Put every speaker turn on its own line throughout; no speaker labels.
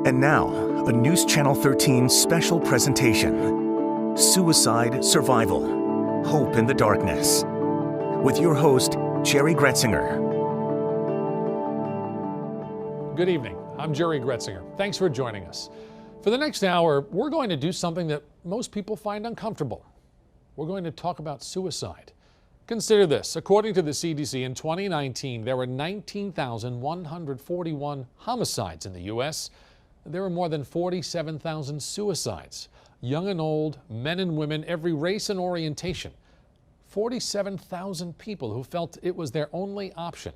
And now, a News Channel 13 special presentation, Suicide Survival, Hope in the Darkness, with your host, Jerry Gretzinger.
Good evening, I'm Jerry Gretzinger. Thanks for joining us. For the next hour, we're going to do something that most people find uncomfortable. We're going to talk about suicide. Consider this, according to the CDC, in 2019, there were 19,141 homicides in the U.S. There were more than 47,000 suicides. Young and old, men and women, every race and orientation. 47,000 people who felt it was their only option.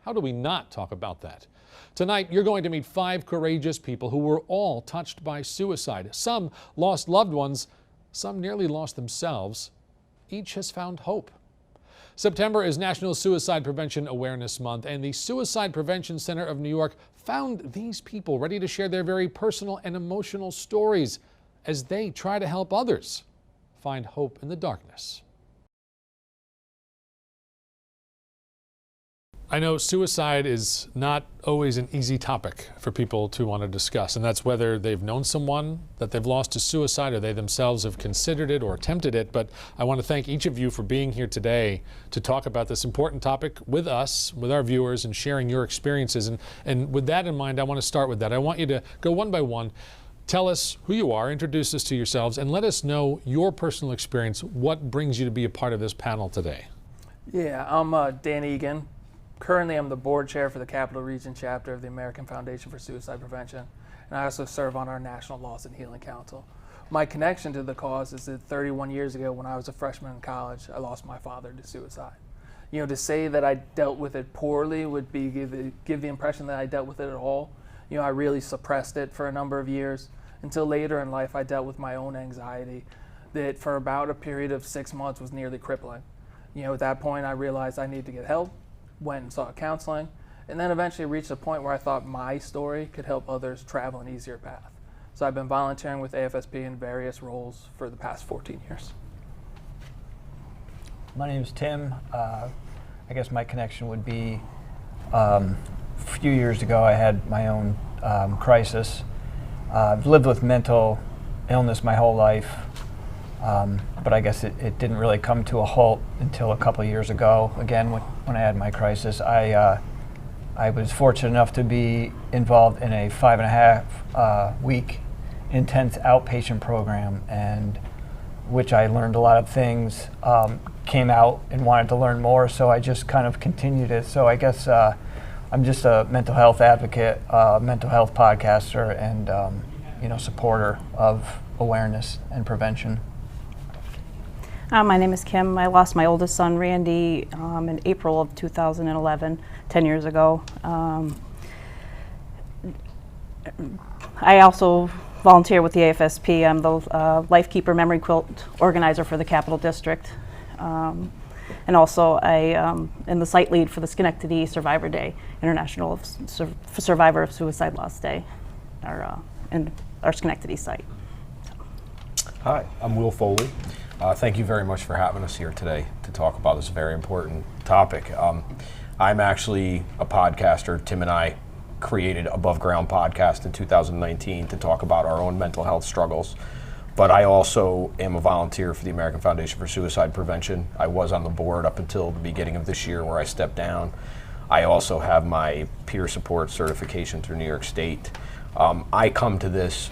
How do we not talk about that? Tonight, you're going to meet 5 courageous people who were all touched by suicide. Some lost loved ones, some nearly lost themselves. Each has found hope. September is National Suicide Prevention Awareness Month, and the Suicide Prevention Center of New York found these people ready to share their very personal and emotional stories as they try to help others find hope in the darkness. I know suicide is not always an easy topic for people to want to discuss, and that's whether they've known someone that they've lost to suicide or they themselves have considered it or attempted it. But I want to thank each of you for being here today to talk about this important topic with us, with our viewers, and sharing your experiences. And with that in mind, I want to start with that. I want you to go one by one. Tell us who you are, introduce us to yourselves, and let us know your personal experience. What brings you to be a part of this panel today?
Yeah, I'm Dan Egan. Currently, I'm the board chair for the Capital Region chapter of the American Foundation for Suicide Prevention, and I also serve on our National Loss and Healing Council. My connection to the cause is that 31 years ago, when I was a freshman in college, I lost my father to suicide. You know, to say that I dealt with it poorly would be give the impression that I dealt with it at all. You know, I really suppressed it for a number of years until later in life I dealt with my own anxiety that for about a period of 6 months was nearly crippling. You know, at that point I realized I needed to get help. Went and sought counseling, and then eventually reached a point where I thought my story could help others travel an easier path. So I've been volunteering with AFSP in various roles for the past 14 years.
My name is Tim. I guess my connection would be a few years ago I had my own crisis. I've lived with mental illness my whole life. But I guess it didn't really come to a halt until a couple of years ago. Again, when I had my crisis, I was fortunate enough to be involved in a 5.5 week intense outpatient program, and which I learned a lot of things. Came out and wanted to learn more, so I just kind of continued it. So I guess I'm just a mental health advocate, mental health podcaster, and supporter of awareness and prevention.
My name is Kim. I lost my oldest son, Randy, in April of 2011, 10 years ago. I also volunteer with the AFSP. I'm the Lifekeeper Memory Quilt organizer for the Capital District. And also I am the site lead for the Schenectady Survivor Day, International Survivor of Suicide Loss Day, in our Schenectady site.
Hi, I'm Will Foley. Thank you very much for having us here today to talk about this very important topic. I'm actually a podcaster. Tim and I created Above Ground podcast in 2019 to talk about our own mental health struggles. But I also am a volunteer for the American Foundation for Suicide Prevention. I was on the board up until the beginning of this year where I stepped down. I also have my peer support certification through New York State. I come to this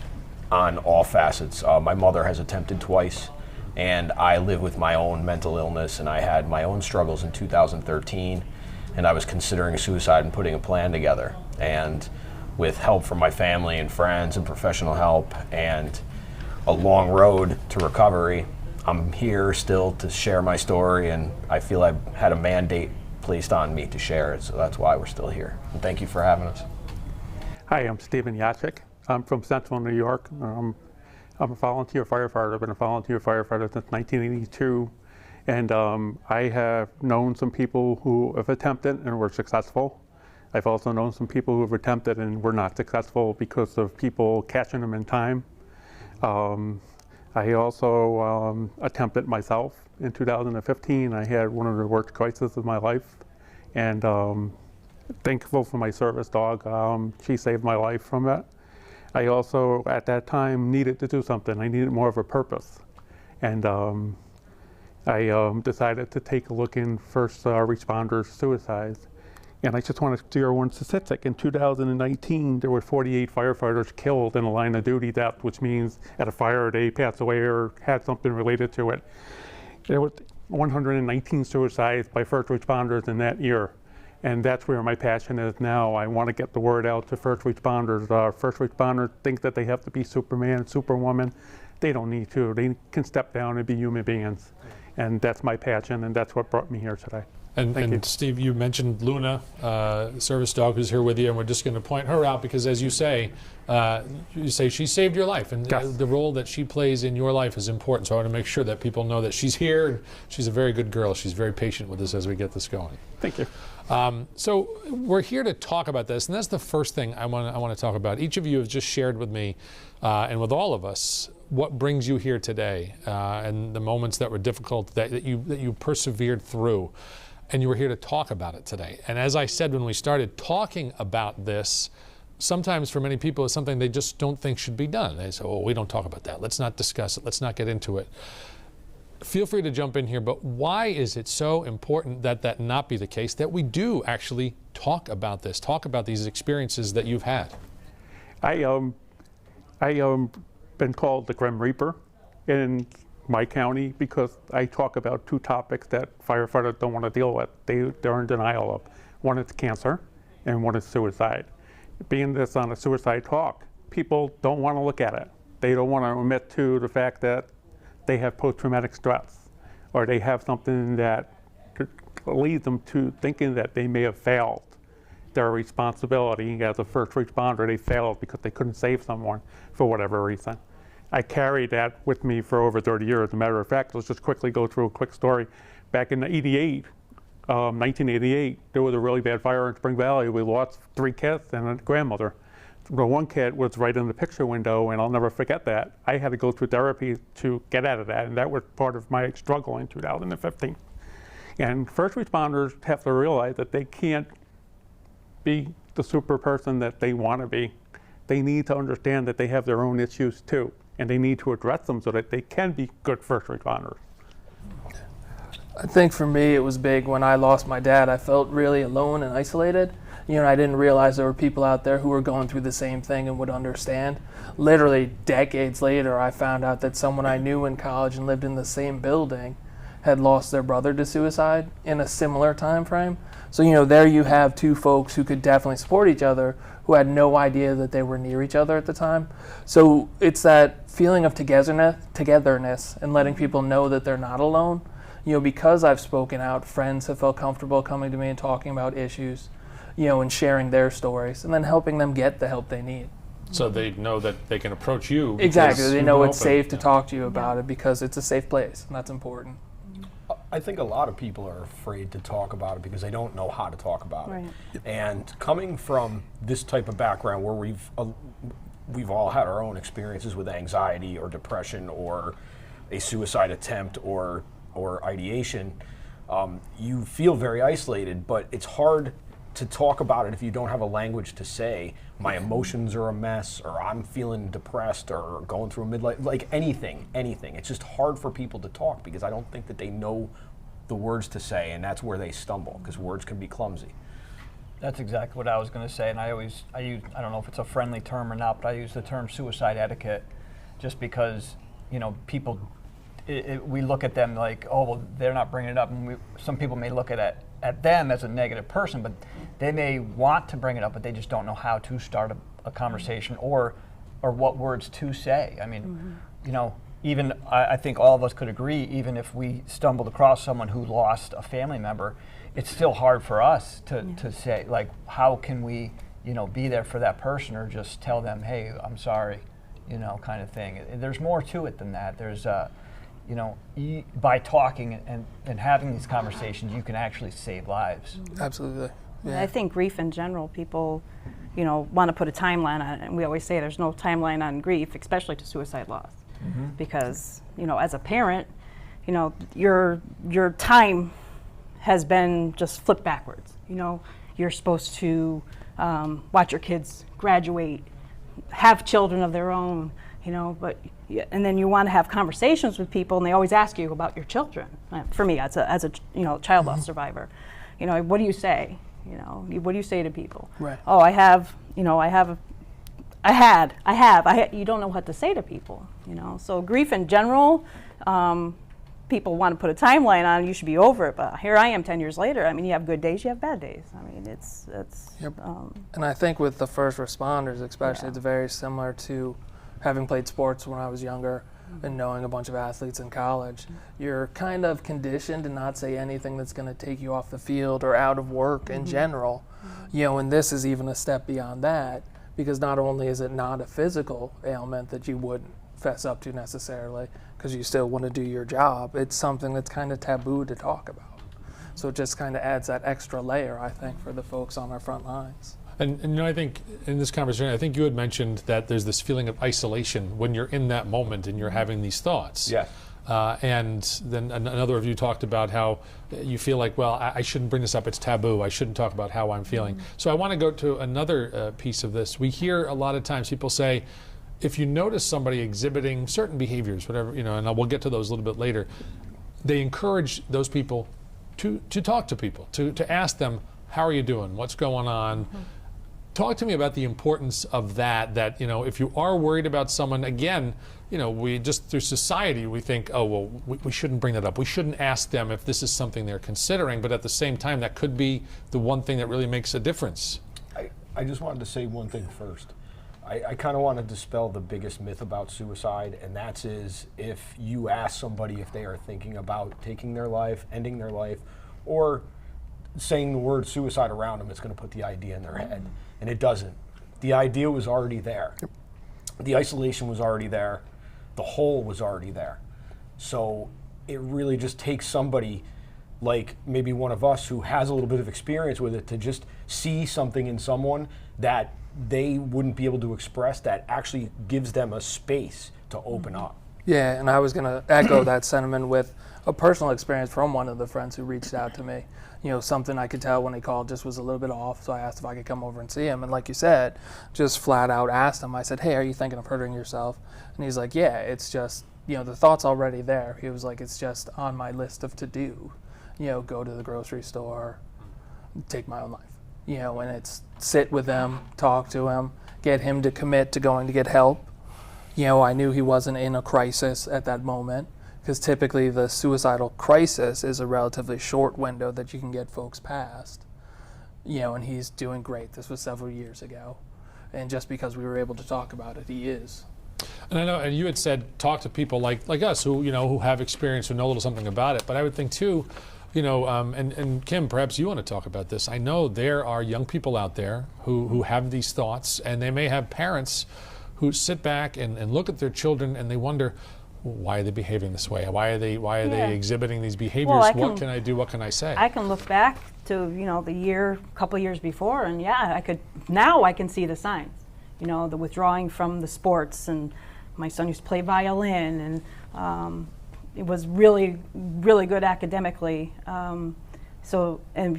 on all facets. My mother has attempted twice. And I live with my own mental illness, and I had my own struggles in 2013, and I was considering suicide and putting a plan together. And with help from my family and friends and professional help and a long road to recovery, I'm here still to share my story, and I feel I've had a mandate placed on me to share it, so that's why we're still here. And thank you for having us.
Hi, I'm Stephen Yachik. I'm from Central New York. I'm a volunteer firefighter. I've been a volunteer firefighter since 1982, and I have known some people who have attempted and were successful. I've also known some people who have attempted and were not successful because of people catching them in time. I also attempted myself in 2015. I had one of the worst crises of my life, and thankful for my service dog. She saved my life from it. I also, at that time, needed to do something. I needed more of a purpose. And I decided to take a look in first responders suicides. And I just want to share one statistic. In 2019, there were 48 firefighters killed in a line of duty death, which means at a fire they passed away or had something related to it. There were 119 suicides by first responders in that year. And that's where my passion is now. I want to get the word out to first responders. First responders think that they have to be Superman, Superwoman. They don't need to. They can step down and be human beings. And that's my passion, and that's what brought me here today.
And Steve, you mentioned Luna, service dog, who's here with you, and we're just going to point her out because, as you say she saved your life, and
yes.
The role that she plays in your life is important. So I want to make sure that people know that she's here, and she's a very good girl. She's very patient with us as we get this going.
Thank you.
So we're here to talk about this, and that's the first thing I want to talk about. Each of you have just shared with me, and with all of us, what brings you here today, and the moments that were difficult that you persevered through. And you were here to talk about it today. And as I said when we started talking about this, sometimes for many people it's something they just don't think should be done. They say, oh, we don't talk about that. Let's not discuss it. Let's not get into it. Feel free to jump in here, but why is it so important that that not be the case, that we do actually talk about this, talk about these experiences that you've had?
I been called the Grim Reaper in my county because I talk about two topics that firefighters don't want to deal with. They're in denial of. One is cancer and one is suicide. Being this on a suicide talk, people don't want to look at it. They don't want to admit to the fact that they have post-traumatic stress, or they have something that leads them to thinking that they may have failed their responsibility as a first responder. They failed because they couldn't save someone for whatever reason. I carried that with me for over 30 years. As a matter of fact, let's just quickly go through a quick story. Back in 1988, there was a really bad fire in Spring Valley. We lost 3 kids and a grandmother. The one kid was right in the picture window, and I'll never forget that. I had to go through therapy to get out of that, and that was part of my struggle in 2015. And first responders have to realize that they can't be the super person that they want to be. They need to understand that they have their own issues too, and they need to address them so that they can be good first responders.
I think for me it was big when I lost my dad. I felt really alone and isolated. I didn't realize there were people out there who were going through the same thing and would understand. Literally decades later, I found out that someone I knew in college and lived in the same building had lost their brother to suicide in a similar time frame. So, there you have two folks who could definitely support each other who had no idea that they were near each other at the time. So it's that feeling of togetherness and letting people know that they're not alone. Because I've spoken out, friends have felt comfortable coming to me and talking about issues, and sharing their stories, and then helping them get the help they need.
So they know that they can approach you.
Exactly. They know it's safe to talk to you about it because it's a safe place, and that's important.
I think a lot of people are afraid to talk about it because they don't know how to talk about it. And coming from this type of background where we've all had our own experiences with anxiety or depression or a suicide attempt or ideation, you feel very isolated, but it's hard to talk about it if you don't have a language to say, my emotions are a mess, or I'm feeling depressed, or going through a midlife, like anything. It's just hard for people to talk because I don't think that they know the words to say, and that's where they stumble, because words can be clumsy.
That's exactly what I was going to say, and I use, I don't know if it's a friendly term or not, but I use the term suicide etiquette just because, people, we look at them like, oh, well, they're not bringing it up, and some people may look at them as a negative person, but they may want to bring it up, but they just don't know how to start a conversation or what words to say. I mean, even I think all of us could agree, even if we stumbled across someone who lost a family member, it's still hard for us to say, like, how can we, be there for that person or just tell them, hey, I'm sorry, kind of thing. There's more to it than that. There's by talking and having these conversations, you can actually save lives.
Absolutely.
Yeah. I think grief in general, people, want to put a timeline on it, and we always say there's no timeline on grief, especially to suicide loss, because as a parent, your time has been just flipped backwards. You're supposed to watch your kids graduate, have children of their own, but and then you want to have conversations with people, and they always ask you about your children. For me, as a child loss survivor, what do you say? What do you say to people?
Right.
Oh, I have. You don't know what to say to people. So grief in general. People want to put a timeline on it, you should be over it, but here I am 10 years later. I mean, you have good days, you have bad days. I mean, it's
Yep. And I think with the first responders especially, it's very similar to having played sports when I was younger and knowing a bunch of athletes in college. You're kind of conditioned to not say anything that's going to take you off the field or out of work in general. And this is even a step beyond that, because not only is it not a physical ailment that you wouldn't fess up to necessarily, because you still want to do your job, it's something that's kind of taboo to talk about. So it just kind of adds that extra layer, I think, for the folks on our front lines.
And I think in this conversation, I think you had mentioned that there's this feeling of isolation when you're in that moment and you're having these thoughts.
Yes.
And then another of you talked about how you feel like, well, I shouldn't bring this up, it's taboo, I shouldn't talk about how I'm feeling. So I want to go to another piece of this. We hear a lot of times people say, if you notice somebody exhibiting certain behaviors, whatever, and we'll get to those a little bit later, they encourage those people to talk to people, to ask them, how are you doing? What's going on? Talk to me about the importance of that, if you are worried about someone, again, we just through society, we think, oh, well, we shouldn't bring that up. We shouldn't ask them if this is something they're considering, but at the same time, that could be the one thing that really makes a difference.
I just wanted to say one thing first. I kind of want to dispel the biggest myth about suicide, and that is if you ask somebody if they are thinking about taking their life, ending their life, or saying the word suicide around them, it's going to put the idea in their head. And it doesn't. The idea was already there. The isolation was already there. The hole was already there. So it really just takes somebody like maybe one of us who has a little bit of experience with it to just see something in someone that they wouldn't be able to express, that actually gives them a space to open up.
Yeah, and I was going to echo that sentiment with a personal experience from one of the friends who reached out to me. Something I could tell when he called just was a little bit off, so I asked if I could come over and see him. And like you said, just flat out asked him, I said, hey, are you thinking of hurting yourself? And he's like, yeah, it's just, the thought's already there. He was like, it's just on my list of to-do. Go to the grocery store, take my own life. And it's sit with him, talk to him, get him to commit to going to get help. I knew he wasn't in a crisis at that moment, because typically the suicidal crisis is a relatively short window that you can get folks past. And he's doing great. This was several years ago. And just because we were able to talk about it, he is.
And I know, and you had said, talk to people like us who, who have experience, who know a little something about it. But I would think too, and Kim, perhaps you want to talk about this. I know there are young people out there who have these thoughts, and they may have parents who sit back and look at their children and they wonder, why are they behaving this way? Why are they exhibiting these behaviors?
Well,
what can I do? What can I say?
I can look back to the couple years before, and now I can see the signs. The withdrawing from the sports, and my son used to play violin, and it was really, really good academically. And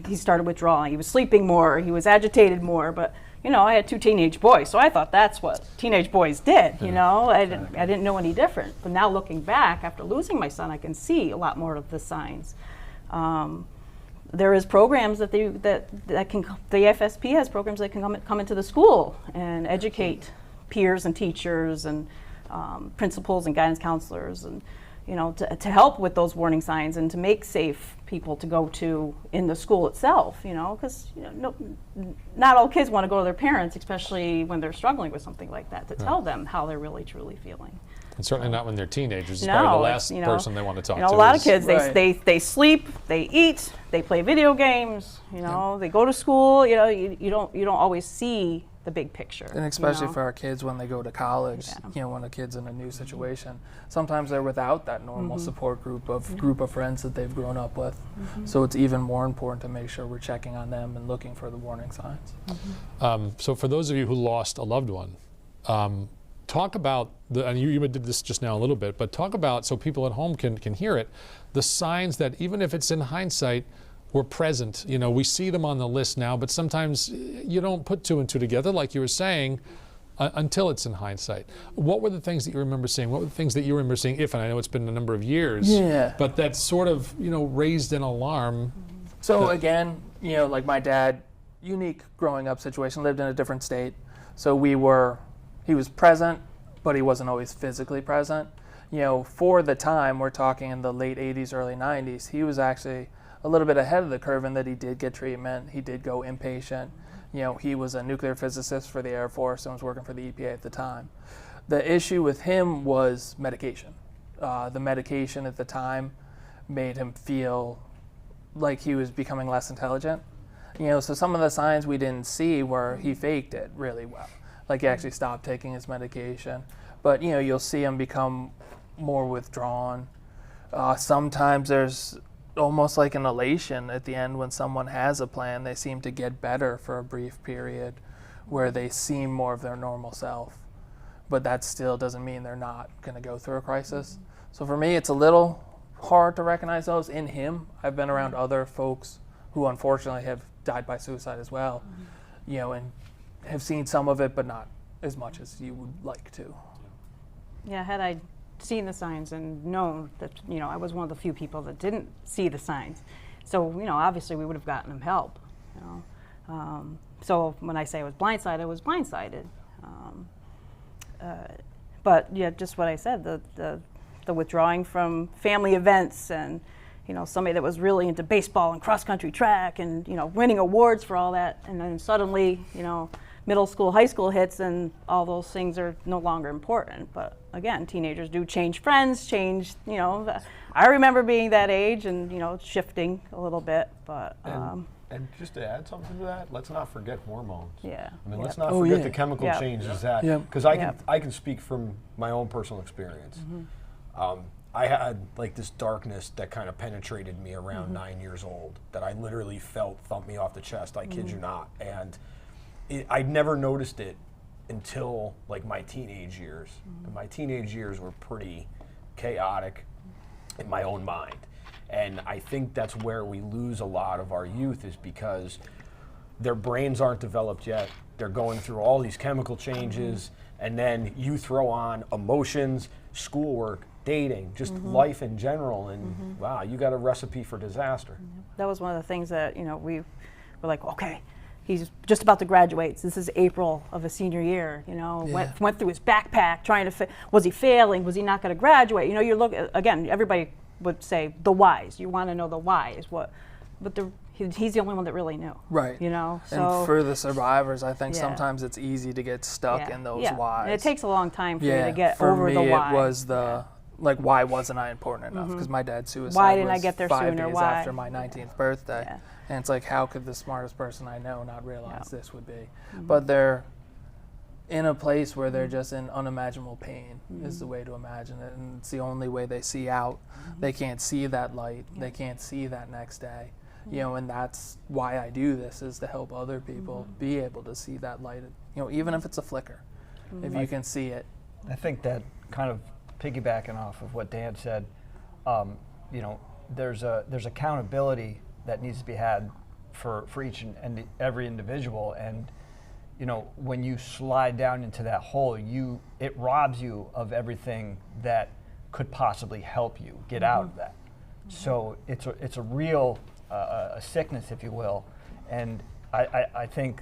he started withdrawing. He was sleeping more. He was agitated more. But I had 2 teenage boys, so I thought that's what teenage boys did. I didn't know any different. But now looking back, after losing my son, I can see a lot more of the signs. There is programs that the FSP has programs that can come into the school and educate peers and teachers and principals and guidance counselors, and to help with those warning signs and to make safe people to go to in the school itself. Because not all kids want to go to their parents, especially when they're struggling with something like that, to tell them how they're really truly feeling.
And certainly not when they're teenagers. It's probably the last person they want to talk to.
A lot of kids, they sleep, they eat, they play video games. They go to school. You don't always see the big picture.
And especially for our kids when they go to college, when a kid's in a new situation, sometimes they're without that normal support group of friends that they've grown up with. So it's even more important to make sure we're checking on them and looking for the warning signs.
So for those of you who lost a loved one, talk about and you did this just now a little bit, but talk about, so people at home can hear it, the signs that even if it's in hindsight, were present. We see them on the list now, but sometimes you don't put 2 and 2 together, like you were saying. until it's in hindsight. What were the things that you remember seeing? What were the things that you remember seeing, if, and I know it's been a number of years, but that sort of, raised an alarm?
So again, like my dad, unique growing up situation, lived in a different state. So he was present, but he wasn't always physically present. For the time, we're talking in the late 80s, early 90s, he was actually a little bit ahead of the curve in that he did get treatment. He did go inpatient. He was a nuclear physicist for the Air Force and was working for the EPA at the time. The issue with him was medication. The medication at the time made him feel like he was becoming less intelligent. So some of the signs we didn't see were he faked it really well. Like he actually stopped taking his medication. But you'll see him become more withdrawn. Sometimes there's almost like an elation at the end when someone has a plan. They seem to get better for a brief period where they seem more of their normal self. But that still doesn't mean they're not going to go through a crisis. So for me, it's a little hard to recognize those in him. I've been around other folks who unfortunately have died by suicide as well, and have seen some of it, but not as much as you would like to.
Yeah, had I seen the signs and known that, I was one of the few people that didn't see the signs. So, obviously we would have gotten him help, So when I say I was blindsided, but yeah, just what I said, the withdrawing from family events and, somebody that was really into baseball and cross-country track and, winning awards for all that. And then suddenly, middle school, high school hits and all those things are no longer important. But again, teenagers do change friends, I remember being that age and, shifting a little bit, but.
And just to add something to that, let's not forget hormones.
Yeah.
I mean, let's not forget the chemical changes that, because I can speak from my own personal experience. I had like this darkness that kind of penetrated me around 9 years old that I literally felt thump me off the chest, I kid you not. And I'd never noticed it until like my teenage years. And my teenage years were pretty chaotic in my own mind. And I think that's where we lose a lot of our youth, is because their brains aren't developed yet. They're going through all these chemical changes, and then you throw on emotions, schoolwork, dating, just life in general, and wow, you got a recipe for disaster.
That was one of the things that, we were like, okay, he's just about to graduate. This is April of his senior year, went through his backpack trying to, was he failing? Was he not going to graduate? You look, again, everybody would say the whys. You want to know the whys, but he's the only one that really knew.
Right.
So,
and for the survivors, I think sometimes it's easy to get stuck in those whys.
And it takes a long time for you to get over the why.
For me, it was like, why wasn't I important enough? Because my dad's suicide
why didn't
was
I get there
5
sooner?
days
Why?
after my 19th birthday.
Yeah.
And it's like, how could the smartest person I know not realize this would be? But they're in a place where they're just in unimaginable pain is the way to imagine it. And it's the only way they see out. They can't see that light. They can't see that next day. And that's why I do this, is to help other people be able to see that light, even if it's a flicker, if you can see it.
I think that kind of piggybacking off of what Dan said, there's accountability that needs to be had for each and every individual, and when you slide down into that hole, it robs you of everything that could possibly help you get out of that. So it's a real a sickness, if you will, and I think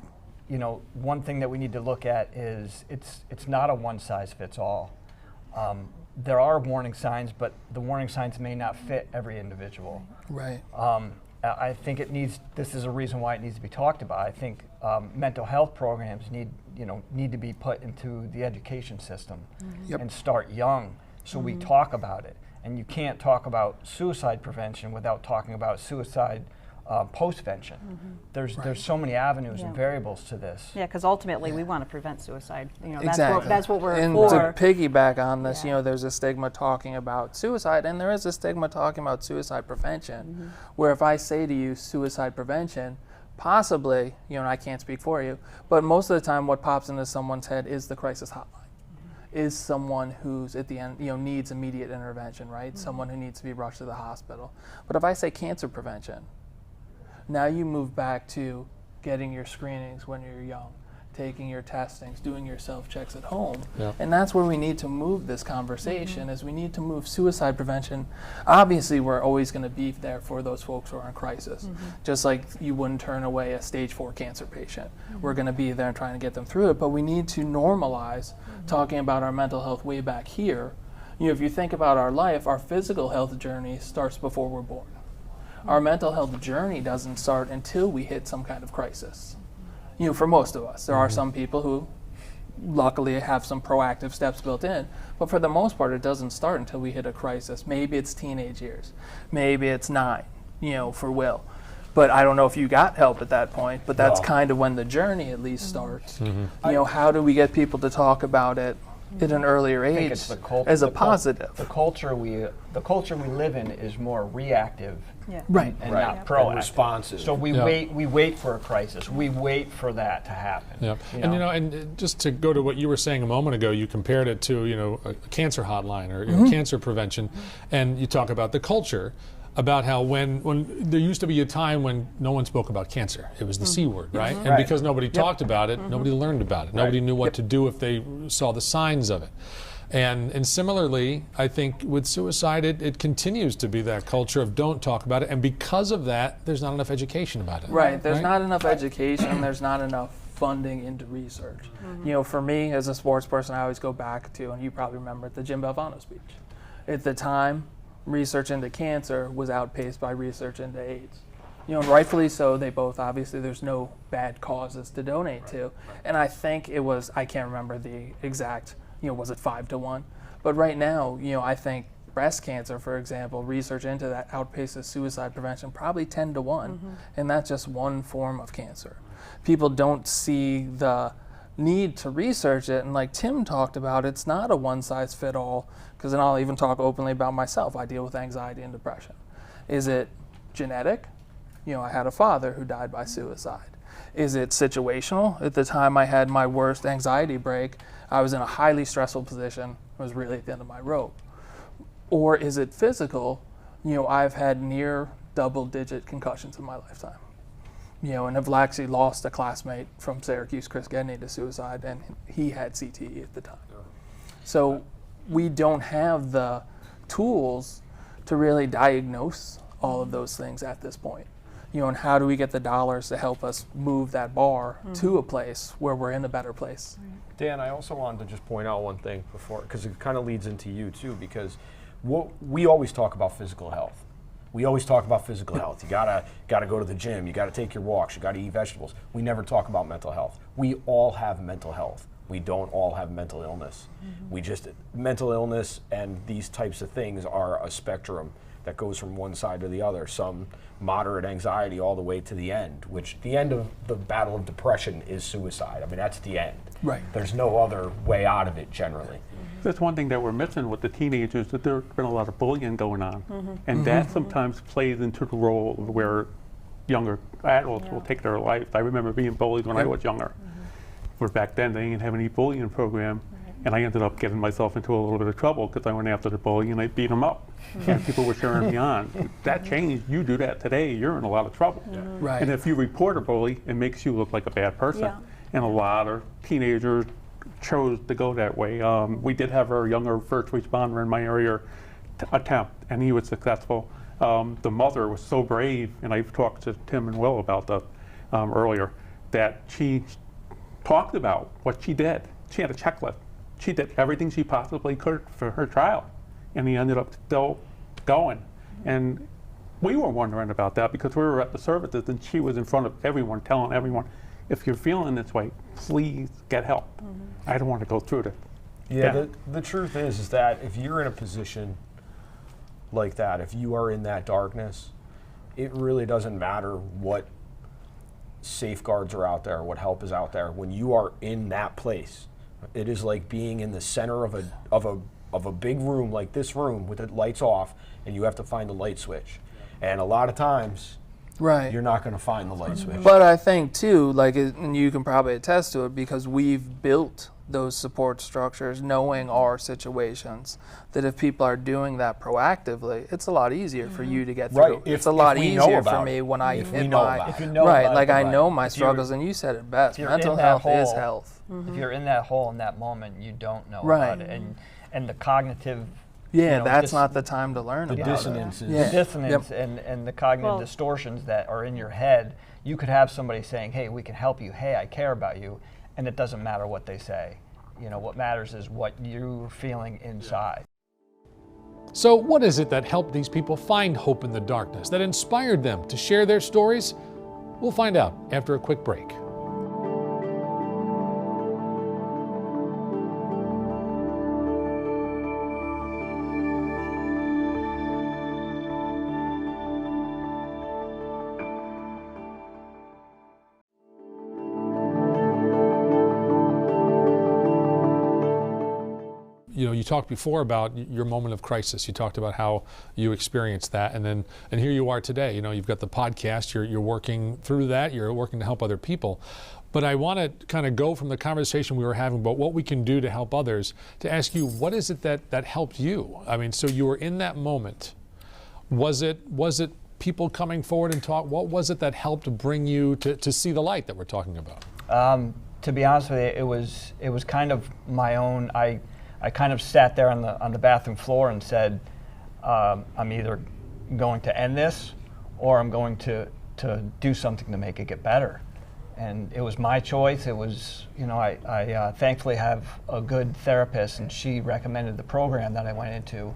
one thing that we need to look at is it's not a one size fits all. There are warning signs, but the warning signs may not fit every individual.
Right.
I think this is a reason why it needs to be talked about. I think mental health programs need to be put into the education system and start young, so we talk about it. And you can't talk about suicide prevention without talking about suicide postvention. There's so many avenues and variables to this.
Yeah, because ultimately we want to prevent suicide.
Exactly.
That's what we're
and
for.
to piggyback on this, there's a stigma talking about suicide, and there is a stigma talking about suicide prevention, where if I say to you suicide prevention, possibly, and I can't speak for you, but most of the time what pops into someone's head is the crisis hotline. Is someone who's at the end, needs immediate intervention, right? Someone who needs to be rushed to the hospital. But if I say cancer prevention, now you move back to getting your screenings when you're young, taking your testings, doing your self-checks at home.
Yeah.
And that's where we need to move this conversation, is we need to move suicide prevention. Obviously, we're always going to be there for those folks who are in crisis. Just like you wouldn't turn away a stage 4 cancer patient. We're going to be there and trying to get them through it, but we need to normalize talking about our mental health way back here. You know, if you think about our life, our physical health journey starts before we're born. Our mental health journey doesn't start until we hit some kind of crisis. You know, for most of us. There are some people who luckily have some proactive steps built in, but for the most part it doesn't start until we hit a crisis. Maybe it's teenage years, maybe it's 9, you know, for Will. But I don't know if you got help at that point, but that's kind of when the journey at least starts. You know, how do we get people to talk about it at an earlier
I think
age
it's the
as a positive?
The culture we live in is more reactive
Right.
and
Right.
not
And
proactive.
responsive.
So we wait for a crisis. We wait for that to happen.
Yeah, and and just to go to what you were saying a moment ago, you compared it to a cancer hotline or cancer prevention, and you talk about the culture, about how when there used to be a time when no one spoke about cancer, it was the C word, right? And because nobody talked about it, nobody learned about it. Nobody knew what to do if they saw the signs of it. And similarly, I think with suicide, it continues to be that culture of don't talk about it. And because of that, there's not enough education about it.
Right. There's not enough education. There's not enough funding into research. You know, for me as a sports person, I always go back to, and you probably remember it, the Jim Valvano speech. At the time, research into cancer was outpaced by research into AIDS. You know, and rightfully so. They both, obviously, there's no bad causes to donate to. And I think it was, I can't remember the exact, was it 5-1? But right now, I think breast cancer, for example, research into that outpaces suicide prevention probably 10-1. And that's just one form of cancer. People don't see the need to research it. And like Tim talked about, it's not a one-size-fits-all, because then I'll even talk openly about myself. I deal with anxiety and depression. Is it genetic? I had a father who died by suicide. Is it situational? At the time I had my worst anxiety break, I was in a highly stressful position. I was really at the end of my rope. Or is it physical? I've had near double-digit concussions in my lifetime. And have actually lost a classmate from Syracuse, Chris Gedney, to suicide, and he had CTE at the time. So we don't have the tools to really diagnose all of those things at this point. And how do we get the dollars to help us move that bar to a place where we're in a better place?
Dan, I also wanted to just point out one thing before, because it kind of leads into you too, because we always talk about physical health. We always talk about physical health. You gotta go to the gym. You gotta take your walks. You gotta eat vegetables. We never talk about mental health. We all have mental health. We don't all have mental illness. Mental illness and these types of things are a spectrum that goes from one side to the other. Some moderate anxiety all the way to the end, which the end of the battle of depression is suicide. I mean, that's the end.
Right.
There's no other way out of it generally.
That's one thing that we're missing with the teenagers, that there's been a lot of bullying going on. And that sometimes plays into the role of where younger adults will take their life. I remember being bullied when I was younger. Where back then they didn't have any bullying program. And I ended up getting myself into a little bit of trouble because I went after the bully and I beat him up. And people were cheering me on. That changed. You do that today, you're in a lot of trouble.
Right.
And if you report a bully, it makes you look like a bad person. And a lot of teenagers chose to go that way. We did have our younger first responder in my area attempt, and he was successful. The mother was so brave, and I've talked to Tim and Will about that earlier, that she talked about what she did. She had a checklist. She did everything she possibly could for her child, and he ended up still going. And we were wondering about that because we were at the services, and she was in front of everyone, telling everyone, if you're feeling this way, please get help. I don't want to go through this.
Yeah, the truth is that if you're in a position like that, if you are in that darkness, it really doesn't matter what safeguards are out there, what help is out there. When you are in that place, it is like being in the center of a big room like this room with the lights off, and you have to find the light switch. And a lot of times, you're not going to find the light switch.
But I think too, and you can probably attest to it, because we've built those support structures, knowing our situations, that if people are doing that proactively, it's a lot easier for you to get through.
Right.
It's a lot
if we know
easier for
about
me
it.
when I
If we
hit
know
my
about
If you
it.
know
right,
about
like
it,
I
right.
know my
If you're-
struggles, and you said it best.
if you're
Mental
in that
health is
hole-
health.
If you're in that hole in that moment, you don't know
Right.
about it, and the cognitive,
Yeah,
you know,
that's not the time to learn
The
about it.
dissonance is.
Yeah.
the dissonance
Yep.
and the cognitive
Well-
distortions that are in your head. You could have somebody saying, "Hey, we can help you. Hey, I care about you," and it doesn't matter what they say. You know, what matters is what you're feeling inside.
So, what is it that helped these people find hope in the darkness, that inspired them to share their stories? We'll find out after a quick break. You know, you talked before about your moment of crisis. You talked about how you experienced that, and here you are today. You know, you've got the podcast. You're working through that. You're working to help other people. But I want to kind of go from the conversation we were having about what we can do to help others to ask you, what is it that helped you? I mean, so you were in that moment. Was it people coming forward and talk? What was it that helped bring you to see the light that we're talking about?
To be honest with you, it was kind of my own. I kind of sat there on the bathroom floor and said, I'm either going to end this or I'm going to do something to make it get better. And it was my choice. It was, you know, I thankfully have a good therapist, and she recommended the program that I went into.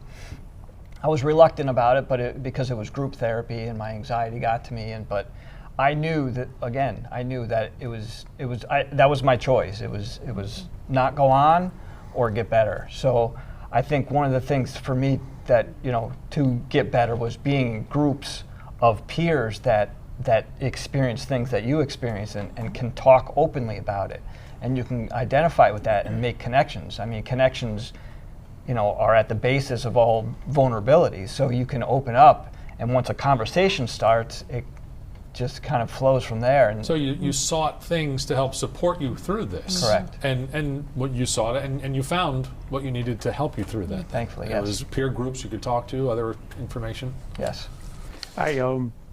I was reluctant about it, but because it was group therapy and my anxiety got to me, but I knew that, again, that was my choice. It was not go on or get better. So I think one of the things for me that, you know, to get better was being in groups of peers that experience things that you experience and can talk openly about it. And you can identify with that and make connections. I mean, connections, you know, are at the basis of all vulnerabilities. So you can open up, and once a conversation starts, it just kind of flows from there. And
So you sought things to help support you through this.
Correct.
And what you sought, and you found what you needed to help you through that.
Thankfully,
It
yes.
was peer groups you could talk to, other information.
Yes.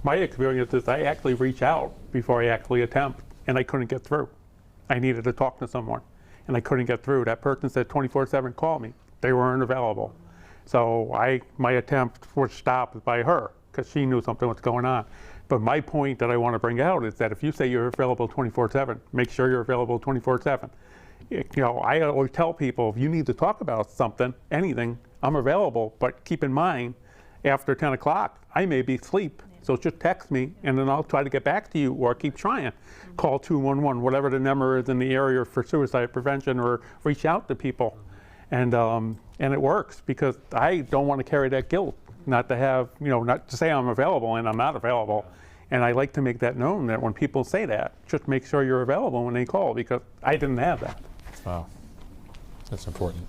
My experience is I actually reach out before I actually attempt, and I couldn't get through. I needed to talk to someone, and I couldn't get through. That person said 24/7, call me. They weren't available. So my attempt was stopped by her because she knew something was going on. But my point that I want to bring out is that if you say you're available 24/7, make sure you're available 24/7. You know, I always tell people, if you need to talk about something, anything, I'm available, but keep in mind, after 10 o'clock, I may be asleep. So just text me, and then I'll try to get back to you, or keep trying. Call 211, whatever the number is in the area for suicide prevention, or reach out to people. And it works, because I don't want to carry that guilt, not to have, you know, not to say I'm available and I'm not available. And I like to make that known, that when people say that, just make sure you're available when they call, because I didn't have that.
Wow, that's important.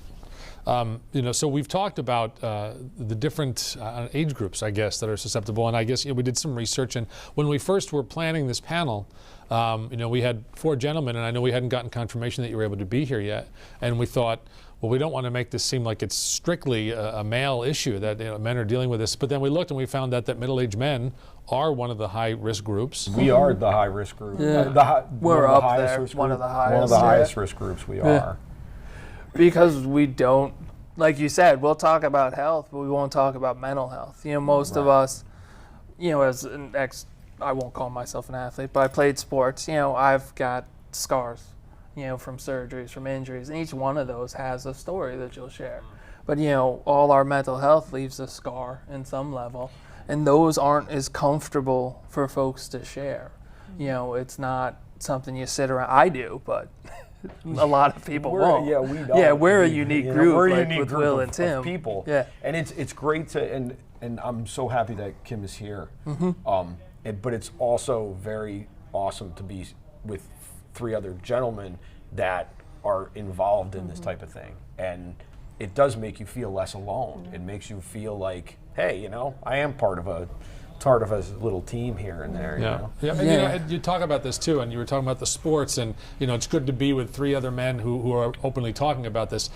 You know, so we've talked about the different age groups, I guess, that are susceptible, and I guess, you know, we did some research, and when we first were planning this panel, you know, we had 4 gentlemen, and I know we hadn't gotten confirmation that you were able to be here yet, and we thought, well, we don't want to make this seem like it's strictly a male issue, that, you know, men are dealing with this, but then we looked and we found that middle-aged men are one of the high-risk groups.
We are the high-risk group.
Yeah. We're up there, one of the highest.
One of the
Yeah.
highest risk groups we are.
Because we don't, like you said, we'll talk about health, but we won't talk about mental health. You know, most of us, you know, as an I won't call myself an athlete, but I played sports. You know, I've got scars, you know, from surgeries, from injuries, and each one of those has a story that you'll share. But, you know, all our mental health leaves a scar in some level, and those aren't as comfortable for folks to share. You know, it's not something you sit around. I do, but a lot of people won't.
Yeah, we don't.
Yeah, we're a unique group,
We're a
like
unique
with
group
Will
of,
and Tim.
of people.
Yeah.
And it's great to, and I'm so happy that Kim is here. But it's also very awesome to be with 3 other gentlemen that are involved in this type of thing. And it does make you feel less alone. It makes you feel like, hey, you know, I am part of a part of a little team here and there. You know?
Yeah, and, you know, and you talk about this too, and you were talking about the sports, and you know, it's good to be with 3 other men who are openly talking about this.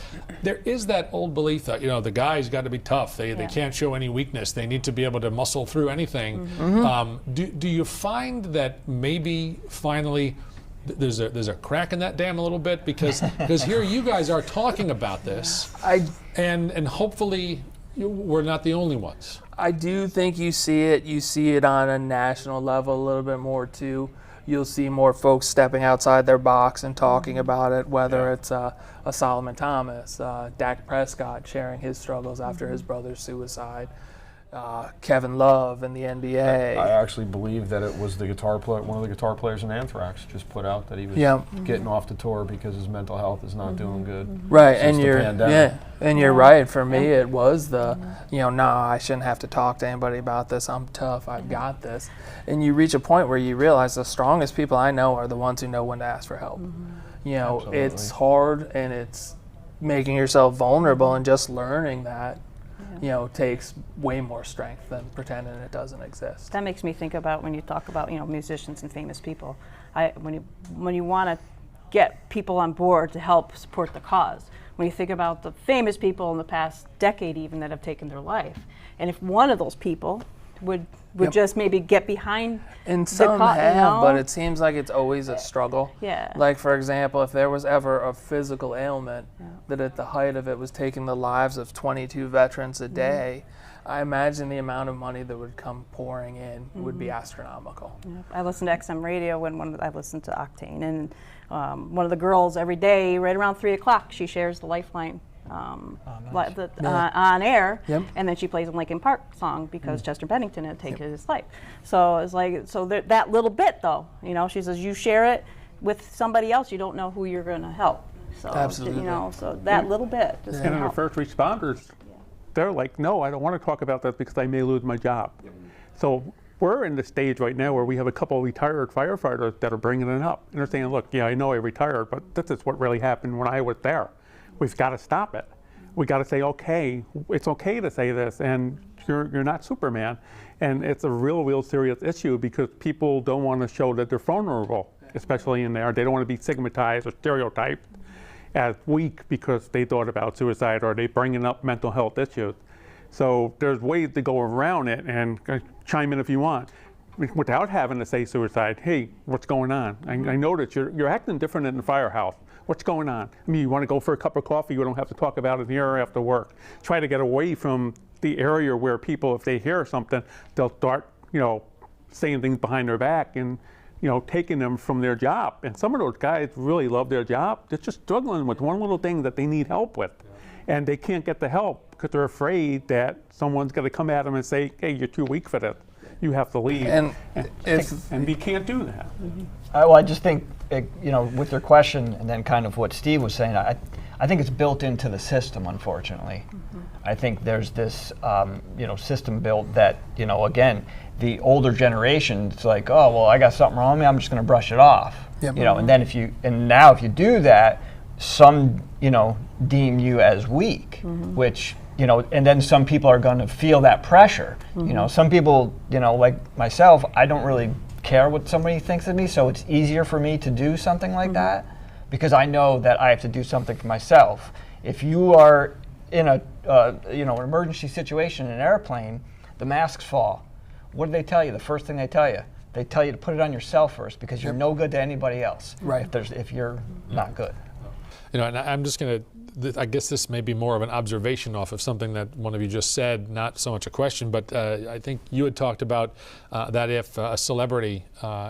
There is that old belief that, you know, the guys got to be tough. They can't show any weakness. They need to be able to muscle through anything. Do you find that maybe finally there's a crack in that dam a little bit, because here you guys are talking about this, and hopefully we're not the only ones.
I do think you see it. You see it on a national level a little bit more too. You'll see more folks stepping outside their box and talking about it, whether it's a Solomon Thomas, Dak Prescott sharing his struggles after his brother's suicide, Kevin Love in the NBA.
I actually believe that it was the guitar player, one of the guitar players in Anthrax, just put out that he was getting off the tour because his mental health is not doing good.
Right,
since
and
the pandemic.
and you're right. For me, it was the, you know, nah, I shouldn't have to talk to anybody about this. I'm tough. I've got this. And you reach a point where you realize the strongest people I know are the ones who know when to ask for help. You know,
Absolutely.
It's hard, and it's making yourself vulnerable, and just learning that, you know, takes way more strength than pretending it doesn't exist.
That makes me think about when you talk about, you know, musicians and famous people. When you want to get people on board to help support the cause, when you think about the famous people in the past decade even that have taken their life, and if one of those people would just maybe get behind
And
the
some
cause,
have,
you know?
but it seems like it's always a struggle.
Yeah.
Like, for example, if there was ever a physical ailment that at the height of it was taking the lives of 22 veterans a day, I imagine the amount of money that would come pouring in would be astronomical.
I listen to XM radio when I listen to Octane, and one of the girls every day, right around 3 o'clock, she shares the Lifeline on air, and then she plays a Linkin Park song because Chester Bennington had taken his life. So it's like, that little bit though, you know, she says you share it with somebody else, you don't know who you're going to help. So,
Absolutely.
you know, so that little bit just can
And the
help.
first responders, they're like, no, I don't want to talk about that because I may lose my job. So we're in the stage right now where we have a couple of retired firefighters that are bringing it up. And they're saying, look, yeah, I know I retired, but this is what really happened when I was there. We've got to stop it. We got to say, okay, it's okay to say this, and you're not Superman. And it's a real serious issue because people don't want to show that they're vulnerable, especially in there. They don't want to be stigmatized or stereotyped as weak because they thought about suicide or they bringing up mental health issues. So there's ways to go around it, and chime in if you want, without having to say suicide. Hey, what's going on? I know that you're acting different in the firehouse. What's going on? I mean, you want to go for a cup of coffee, you don't have to talk about it here after work. Try to get away from the area where people, if they hear something, they'll start, you know, saying things behind their back and, you know, taking them from their job. And some of those guys really love their job. They're just struggling with one little thing that they need help with. And they can't get the help because they're afraid that someone's going to come at them and say, hey, you're too weak for this. You have to leave.
And
we can't do that.
Well, I just think, you know, with your question and then kind of what Steve was saying, I think it's built into the system, unfortunately. I think there's this, you know, system built that, you know, again, the older generation, it's like, oh, well, I got something wrong with me, I'm just going to brush it off. You know, and then if you do that, some, you know, deem you as weak, which, you know, and then some people are going to feel that pressure. You know, some people, you know, like myself, I don't really care what somebody thinks of me, so it's easier for me to do something like that because I know that I have to do something for myself. If you are in a, you know, an emergency situation in an airplane, the masks fall. What do they tell you? The first thing they tell you to put it on yourself first because you're no good to anybody else. Right. If you're not good.
You know, and I'm just going to, I guess this may be more of an observation off of something that one of you just said, not so much a question, but I think you had talked about that if a celebrity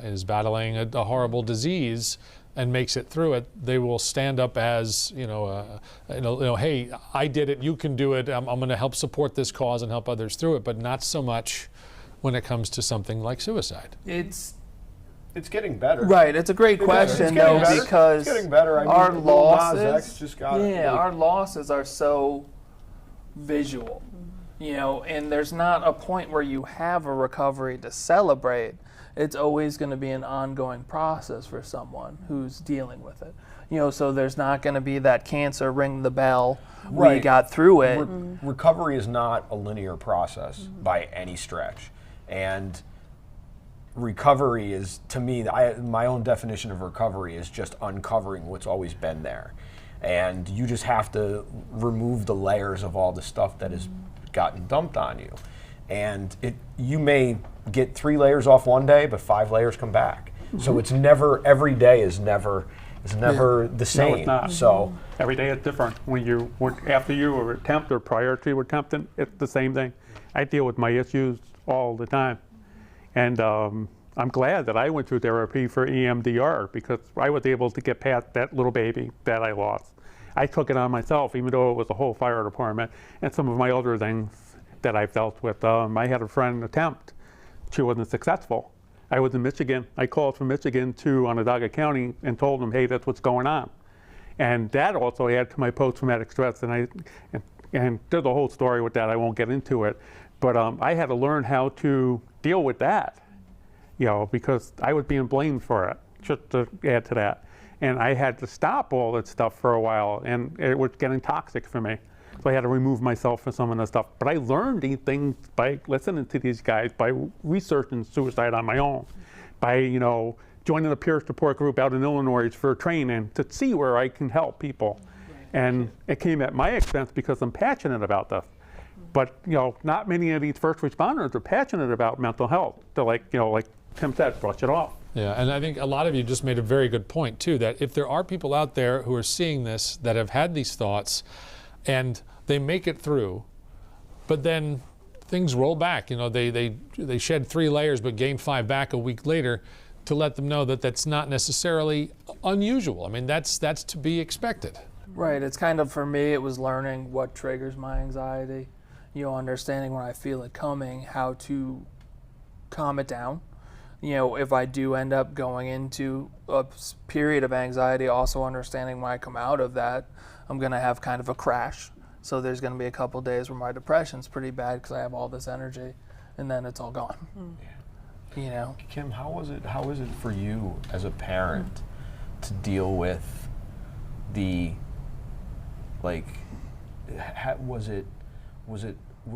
is battling a horrible disease and makes it through it, they will stand up as, you know, hey, I did it, you can do it, I'm going to help support this cause and help others through it, but not so much when it comes to something like suicide.
It's getting better.
Right, it's a great question though, because
it's getting better. I mean,
our
Lil Nas X
losses,
just got
our losses are so visual, you know, and there's not a point where you have a recovery to celebrate. It's always going to be an ongoing process for someone who's dealing with it, you know. So there's not going to be that cancer ring the bell. We got through it.
Recovery is not a linear process by any stretch. And recovery is, to me, my own definition of recovery is just uncovering what's always been there. And you just have to remove the layers of all the stuff that has gotten dumped on you. And you may get 3 layers off one day, but 5 layers come back. So it's never, every day is never the same.
No, it's not.
So
Every day is different. After you attempt or prior to attempting, it's the same thing. I deal with my issues all the time. And I'm glad that I went through therapy for EMDR, because I was able to get past that little baby that I lost. I took it on myself, even though it was the whole fire department and some of my other things that I've dealt with. I had a friend attempt. She wasn't successful. I was in Michigan. I called from Michigan to Onondaga County and told them, hey, that's what's going on. And that also added to my post-traumatic stress. And there's a whole story with that. I won't get into it. But I had to learn how to deal with that, because I was being blamed for it, just to add to that. And I had to stop all that stuff for a while, and it was getting toxic for me. So I had to remove myself from some of the stuff. But I learned these things by listening to these guys, by researching suicide on my own, by joining a peer support group out in Illinois for training to see where I can help people. And it came at my expense because I'm passionate about this. But not many of these first responders are passionate about mental health. They're like Tim said, brush it off.
Yeah, and I think a lot of you just made a very good point too, that if there are people out there who are seeing this, that have had these thoughts, and they make it through, but then things roll back. They shed 3 layers but gain 5 back a week later, to let them know that that's not necessarily unusual. I mean, that's to be expected.
Right. It's kind of, for me, it was learning what triggers my anxiety. Understanding when I feel it coming, how to calm it down. If I do end up going into a period of anxiety, also understanding when I come out of that, I'm going to have kind of a crash. So there's going to be a couple days where my depression's pretty bad because I have all this energy, and then it's all gone.
Kim, how is it for you as a parent to deal with the, were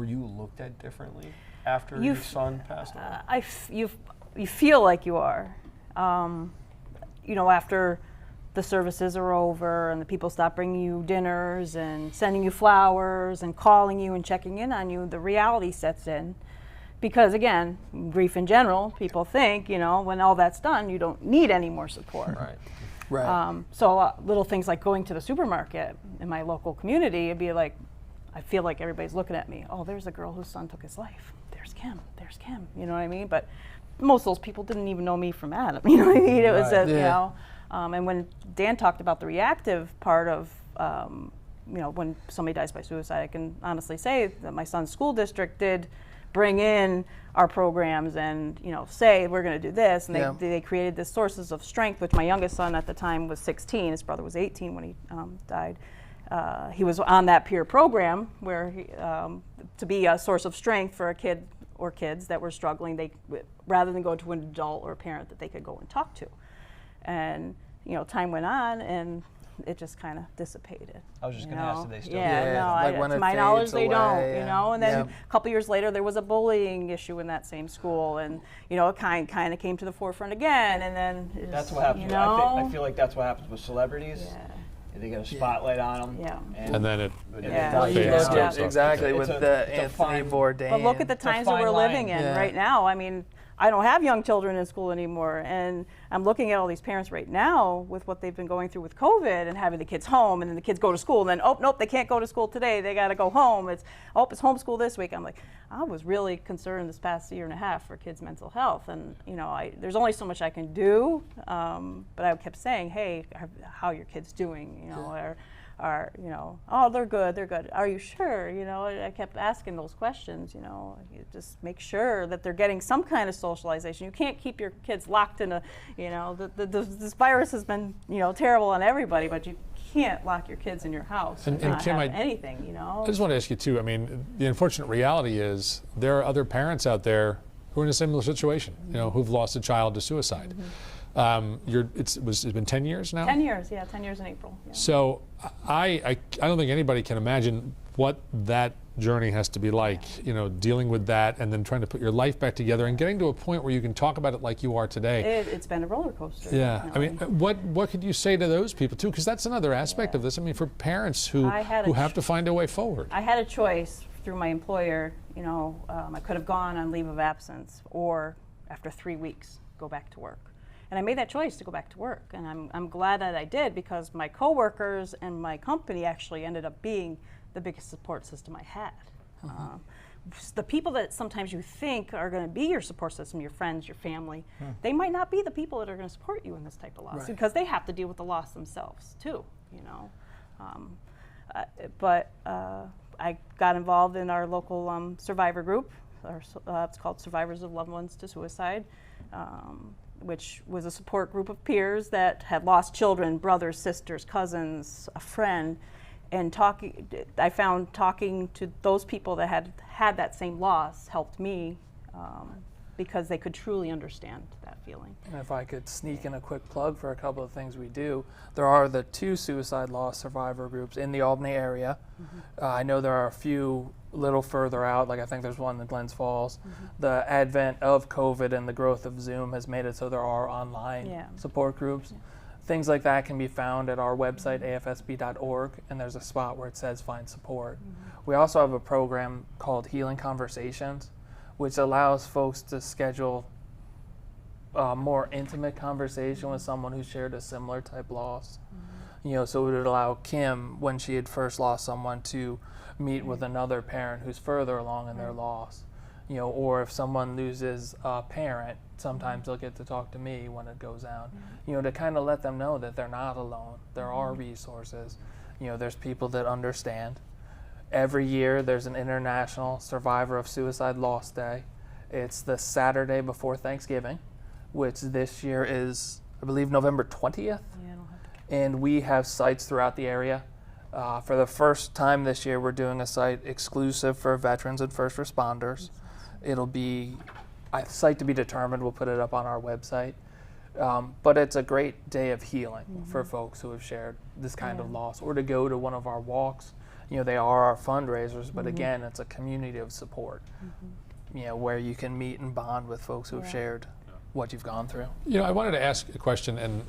you looked at differently after your son passed away?
You feel like you are. After the services are over and the people stop bringing you dinners and sending you flowers and calling you and checking in on you, the reality sets in. Because again, grief in general, people think, when all that's done, you don't need any more support.
Right.
So little things like going to the supermarket in my local community, it'd be like, I feel like everybody's looking at me. Oh, there's a girl whose son took his life. There's Kim. You know what I mean? But most of those people didn't even know me from Adam. You know what I mean? It was and when Dan talked about the reactive part of, when somebody dies by suicide, I can honestly say that my son's school district did bring in our programs and say we're going to do this, and they created this sources of strength, which my youngest son at the time was 16, his brother was 18 when he died. He was on that peer program where to be a source of strength for a kid or kids that were struggling, they rather than go to an adult or a parent that they could go and talk to. And time went on and it just kind of dissipated.
I was just going to ask, do they still?
When
to
it
my knowledge, they
fades
don't.
away,
And then a couple years later, there was a bullying issue in that same school, and it kind of came to the forefront again. And then
that's what happens. I feel like that's what happens with celebrities.
Yeah.
They get a spotlight on them.
Yeah.
And then it
fades
fades.
Exactly, with the Anthony Bourdain.
But look at the times that we're living in right now. I mean, I don't have young children in school anymore, and I'm looking at all these parents right now with what they've been going through with COVID and having the kids home, and then the kids go to school, and then, oh, nope, they can't go to school today. They got to go home. It's homeschool this week. I'm like, I was really concerned this past year and a half for kids' mental health, and there's only so much I can do, but I kept saying, hey, how are your kids doing? Oh, they're good. Are you sure? I kept asking those questions, you just make sure that they're getting some kind of socialization. You can't keep your kids locked in this virus has been, terrible on everybody, but you can't lock your kids in your house and not
Kim,
have anything,
I just want to ask you too, I mean, the unfortunate reality is there are other parents out there who are in a similar situation, who've lost a child to suicide. It's been 10 years now?
10 years, 10 years in April. Yeah.
So I don't think anybody can imagine what that journey has to be like, you know, dealing with that and then trying to put your life back together and getting to a point where you can talk about it like you are today.
It's been a roller coaster.
Yeah,
you know.
I mean, what could you say to those people too? Because that's another aspect of this. I mean, for parents who have to find a way forward.
I had a choice through my employer. You know, I could have gone on leave of absence, or after 3 weeks, go back to work. And I made that choice to go back to work, and I'm glad that I did, because my coworkers and my company actually ended up being the biggest support system I had. The people that sometimes you think are going to be your support system, your friends, your family, they might not be the people that are going to support you in this type of loss, because they have to deal with the loss themselves too, you know. But I got involved in our local survivor group. It's called Survivors of Loved Ones to Suicide, which was a support group of peers that had lost children, brothers, sisters, cousins, a friend. And I found talking to those people that had that same loss helped me, because they could truly understand that feeling.
And if I could sneak in a quick plug for a couple of things we do, there are the 2 suicide loss survivor groups in the Albany area. I know there are a few a little further out, like I think there's one in Glens Falls. The advent of COVID and the growth of Zoom has made it so there are online support groups. Things like that can be found at our website, afsb.org, and there's a spot where it says find support. We also have a program called Healing Conversations, which allows folks to schedule a more intimate conversation with someone who shared a similar type loss. You know, so it would allow Kim, when she had first lost someone, to meet with another parent who's further along in their loss. You know, or if someone loses a parent, sometimes they'll get to talk to me when it goes down. You know, to kind of let them know that they're not alone. There are resources. You know, there's people that understand. Every year there's an International Survivor of Suicide Loss Day. It's the Saturday before Thanksgiving, which this year is, I believe, November 20th. And we have sites throughout the area. For the first time this year, we're doing a site exclusive for veterans and first responders. It'll be a site to be determined. We'll put it up on our website. But it's a great day of healing for folks who have shared this kind of loss, or to go to one of our walks. You know, they are our fundraisers, but again, it's a community of support, you know, where you can meet and bond with folks who have shared what you've gone through.
You know, I wanted to ask a question, and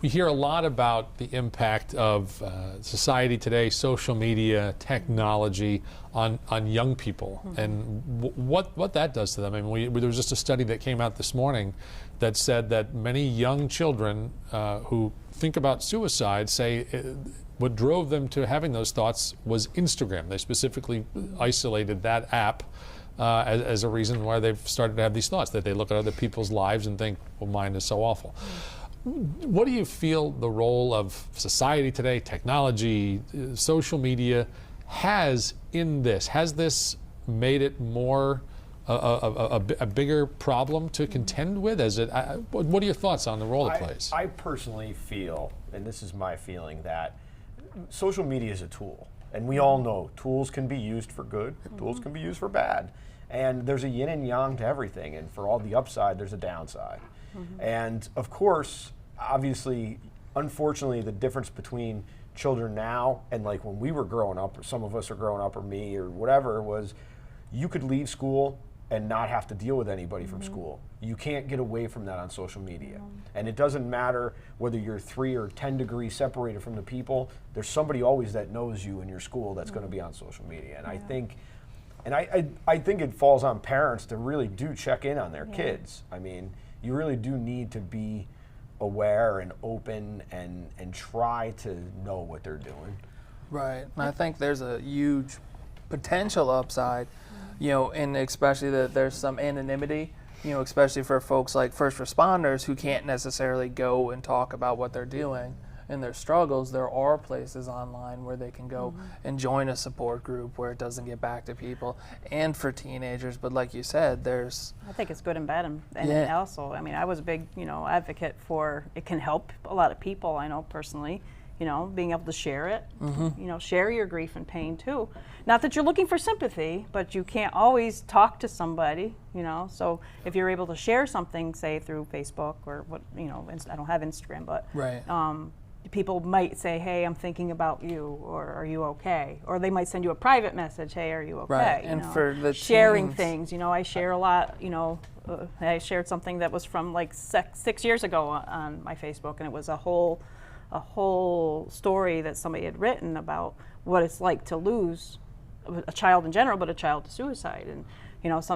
we hear a lot about the impact of society today, social media, technology on young people, and what that does to them. I mean, there was just a study that came out this morning that said that many young children who think about suicide say what drove them to having those thoughts was Instagram. They specifically isolated that app as a reason why they've started to have these thoughts, that they look at other people's lives and think, well, mine is so awful. What do you feel the role of society today, technology, social media has in this? Has this made it more a bigger problem to contend with? What are your thoughts on the role it plays?
I personally feel, and this is my feeling, that social media is a tool. And we all know tools can be used for good, tools can be used for bad. And there's a yin and yang to everything. And for all the upside, there's a downside. And of course, obviously, unfortunately, the difference between children now and like when we were growing up, or some of us are growing up, or me, or whatever, was you could leave school and not have to deal with anybody from school. You can't get away from that on social media. And it doesn't matter whether you're 3 or 10 degrees separated from the people, there's somebody always that knows you in your school that's going to be on social media. And I think, I think it falls on parents to really do check in on their kids. I mean, you really do need to be aware and open and try to know what they're doing.
Right, and I think there's a huge potential upside, you know, and especially that there's some anonymity, you know, especially for folks like first responders who can't necessarily go and talk about what they're doing and their struggles. There are places online where they can go and join a support group where it doesn't get back to people, and for teenagers. But like you said, there's...
I think it's good and bad, and also, I mean, I was a big, you know, advocate for it can help a lot of people, I know personally, you know, being able to share it, you know, share your grief and pain too. Not that you're looking for sympathy, but you can't always talk to somebody, you know, so if you're able to share something, say through Facebook or what, you know, I don't have Instagram, but people might say, hey, I'm thinking about you, or are you okay? Or they might send you a private message, hey, are you okay?
Right,
You
and
know,
for the
sharing
teens-
things, I share a lot, I shared something that was from like 6 years ago on my Facebook, and it was a whole story that somebody had written about what it's like to lose a child in general, but a child to suicide. And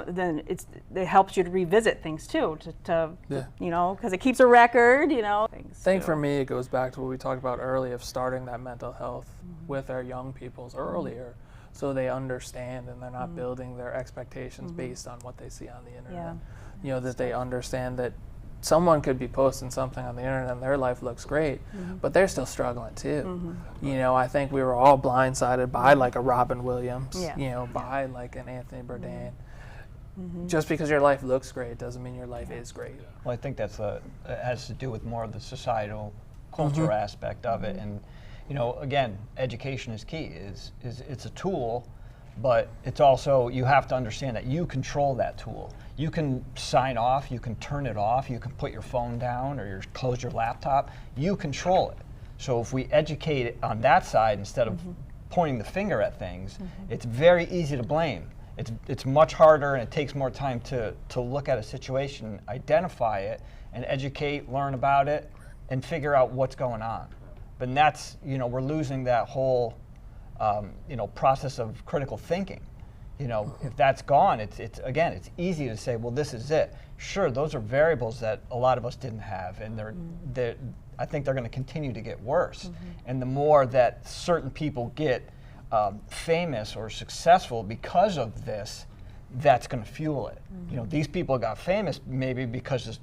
then it helps you to revisit things too, because it keeps a record,
I think
too.
for me, it goes back to what we talked about earlier of starting that mental health with our young peoples earlier, so they understand and they're not building their expectations based on what they see on the internet. That they understand that someone could be posting something on the internet and their life looks great, but they're still struggling too. I think we were all blindsided by like a Robin Williams, by like an Anthony Bourdain. Just because your life looks great doesn't mean your life is great.
Well, I think it has to do with more of the societal culture aspect of it. And, again, education is key. It's a tool, but it's also, you have to understand that you control that tool. You can sign off, you can turn it off, you can put your phone down or close your laptop. You control it. So if we educate it on that side instead of pointing the finger at things, it's very easy to blame. It's much harder, and it takes more time to look at a situation, identify it, and educate, learn about it, and figure out what's going on. But that's, we're losing that whole, process of critical thinking. If that's gone, it's easy to say, well, this is it. Sure, those are variables that a lot of us didn't have, and I think they're going to continue to get worse. And the more that certain people get famous or successful because of this, that's going to fuel it. These people got famous maybe because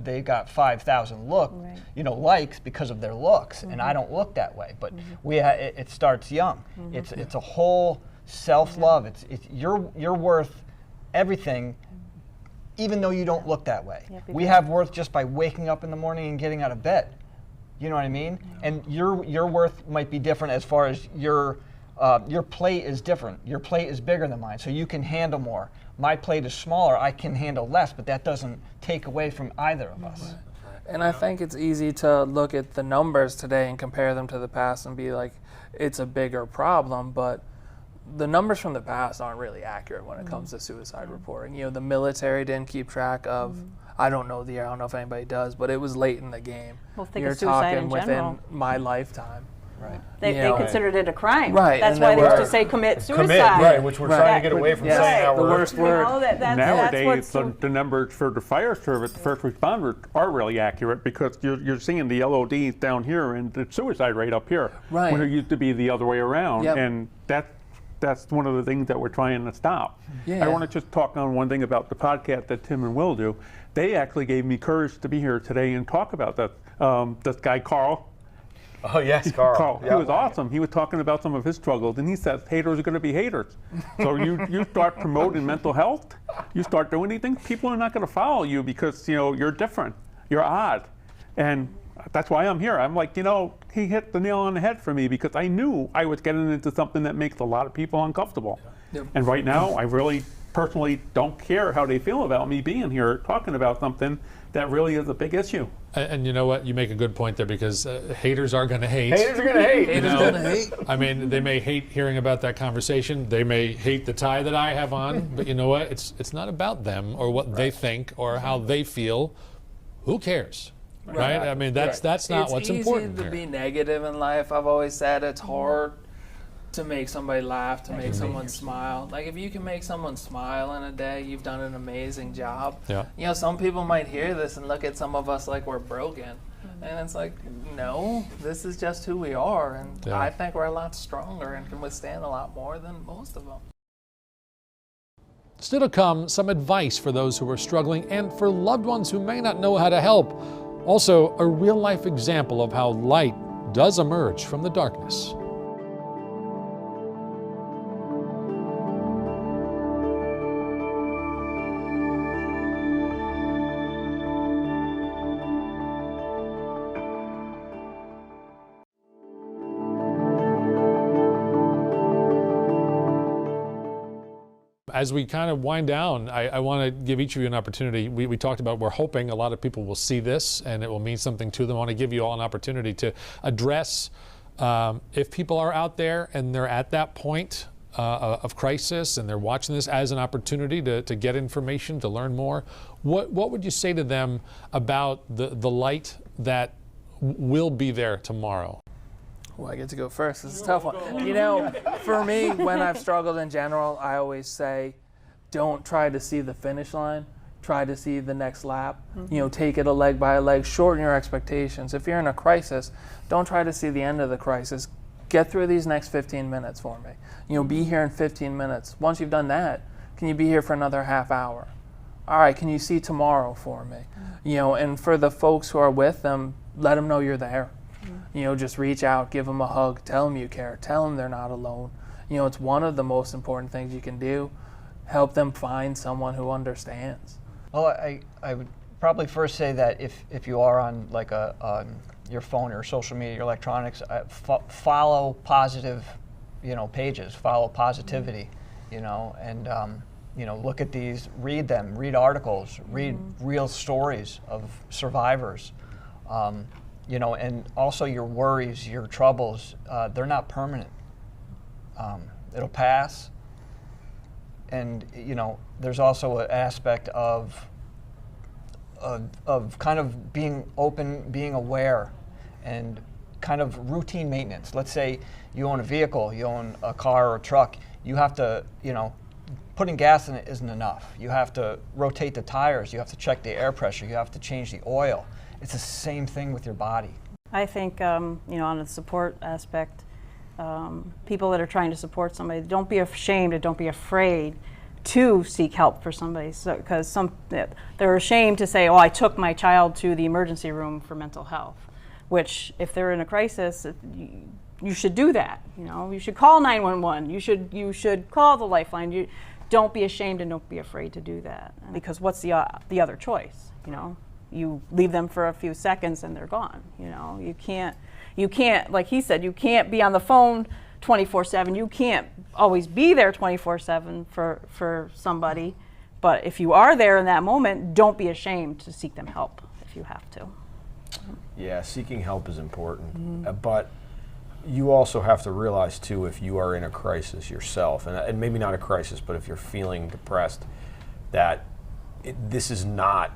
they got 5,000 likes because of their looks, and I don't look that way. But it starts young. It's a whole self-love. It's you're worth everything, even though you don't look that way. We have worth just by waking up in the morning and getting out of bed. You know what I mean? And your worth might be different as far as your plate is different. Your plate is bigger than mine, so you can handle more. My plate is smaller, I can handle less, but that doesn't take away from either of us.
And I think it's easy to look at the numbers today and compare them to the past and be like, it's a bigger problem, but the numbers from the past aren't really accurate when it comes to suicide reporting. The military didn't keep track of, I don't know the year, I don't know if anybody does, but it was late in the game.
Well, think
You're
of suicide
talking
in
within
general.
my lifetime.
Right.
They considered it a crime.
Right,
That's
and
why
they
they used
were-
to say commit suicide.
Commit, right, which we're trying to get away from saying how
the
we're
worst word.
Nowadays,
that's
the numbers for the fire service, the first responders, are really accurate because you're seeing the LODs down here and the suicide rate up here,
Right.
when it used to be the other way around.
Yep.
And that's one of the things that we're trying to stop.
Yeah.
I want to just talk on one thing about the podcast that Tim and Will do. They actually gave me courage to be here today and talk about that. This guy, Carl.
Oh, yes, Carl.
He was awesome. He was talking about some of his struggles, and he says haters are going to be haters. So you start promoting mental health, you start doing anything, people are not going to follow you because you're different, you're odd, and that's why I'm here. I'm like, he hit the nail on the head for me because I knew I was getting into something that makes a lot of people uncomfortable.
Yep.
And right now, I really personally don't care how they feel about me being here talking about something that really is a big issue.
And you know what? You make a good point there because haters are going to hate.
Haters are going to hate.
Haters
know,
gonna hate.
I mean, they may hate hearing about that conversation. They may hate the tie that I have on. But you know what? It's not about them or what they think or how they feel. Who cares? Right? I mean, that's not what's important
It's easy to
here.
be negative in life. I've always said it's hard to make somebody laugh, to make someone smile. Like, if you can make someone smile in a day, you've done an amazing job.
Yeah.
Some people might hear this and look at some of us like we're broken. And it's like, no, this is just who we are. And
Yeah.
I think we're a lot stronger and can withstand a lot more than most of them.
Still to come, some advice for those who are struggling and for loved ones who may not know how to help. Also, a real-life example of how light does emerge from the darkness. As we kind of wind down, I want to give each of you an opportunity. We talked about, we're hoping a lot of people will see this and it will mean something to them. I want to give you all an opportunity to address, if people are out there and they're at that point of crisis and they're watching this as an opportunity to get information, to learn more, what would you say to them about the light that will be there tomorrow?
Well, I get to go first. This is a tough one. You know, for me, when I've struggled in general, I always say, don't try to see the finish line. Try to see the next lap. You know, take it a leg by a leg. Shorten your expectations. If you're in a crisis, don't try to see the end of the crisis. Get through these next 15 minutes for me. You know, be here in 15 minutes. Once you've done that, can you be here for another half hour? All right, can you see tomorrow for me? You know, and for the folks who are with them, let them know you're there. You know, just reach out, give them a hug, tell them you care, tell them they're not alone. You know, it's one of the most important things you can do. Help them find someone who understands.
Well, I would probably first say that if you are on like your phone or social media, your electronics, follow positive, you know, pages, follow positivity, you know, and you know, look at these, read them, read articles, read real stories of survivors. You know, and also your worries, your troubles, they're not permanent. It'll pass. And, you know, there's also an aspect of kind of being open, being aware, and kind of routine maintenance. Let's say you own a vehicle, you own a car or a truck, you have to, you know, putting gas in it isn't enough. You have to rotate the tires, you have to check the air pressure, you have to change the oil. It's the same thing with your body.
I think, you know, on the support aspect, people that are trying to support somebody, don't be ashamed and don't be afraid to seek help for somebody. Because they're ashamed to say, oh, I took my child to the emergency room for mental health, which if they're in a crisis, you should do that. You know, you should call 911. You should call the Lifeline. Don't be ashamed and don't be afraid to do that. Because what's the other choice, you know? You leave them for a few seconds and they're gone. You know, you can't, like he said, you can't be on the phone 24/7. You can't always be there 24/7 for somebody. But if you are there in that moment, don't be ashamed to seek them help if you have to.
Yeah, seeking help is important. But you also have to realize too, if you are in a crisis yourself, and maybe not a crisis, but if you're feeling depressed, that this is not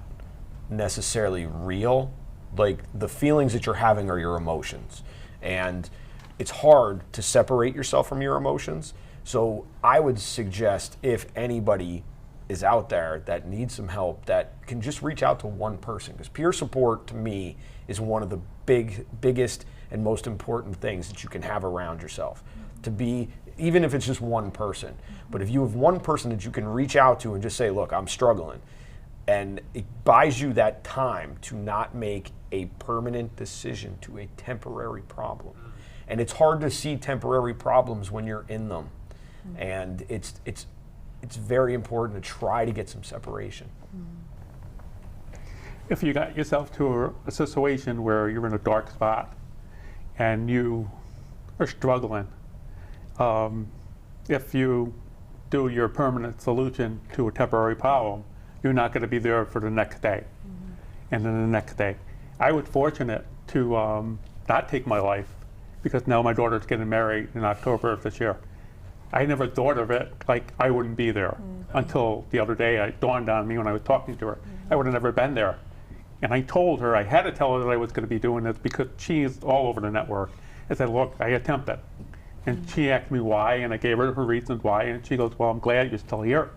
necessarily real. Like, the feelings that you're having are your emotions, and it's hard to separate yourself from your emotions. So I would suggest, if anybody is out there that needs some help, that can just reach out to one person, because peer support to me is one of the biggest and most important things that you can have around yourself. To be, even if it's just one person, but if you have one person that you can reach out to and just say, look, I'm struggling, and it buys you that time to not make a permanent decision to a temporary problem. And it's hard to see temporary problems when you're in them. And it's very important to try to get some separation.
If you got yourself to a situation where you're in a dark spot and you are struggling, if you do your permanent solution to a temporary problem, you're not going to be there for the next day, and then the next day. I was fortunate to not take my life, because now my daughter's getting married in October of this year. I never thought of it like I wouldn't be there until the other day. It dawned on me when I was talking to her. I would have never been there. And I told her, I had to tell her that I was going to be doing this, because she's all over the network. I said, look, I attempted. And she asked me why, and I gave her her reasons why, and she goes, well, I'm glad you're still here.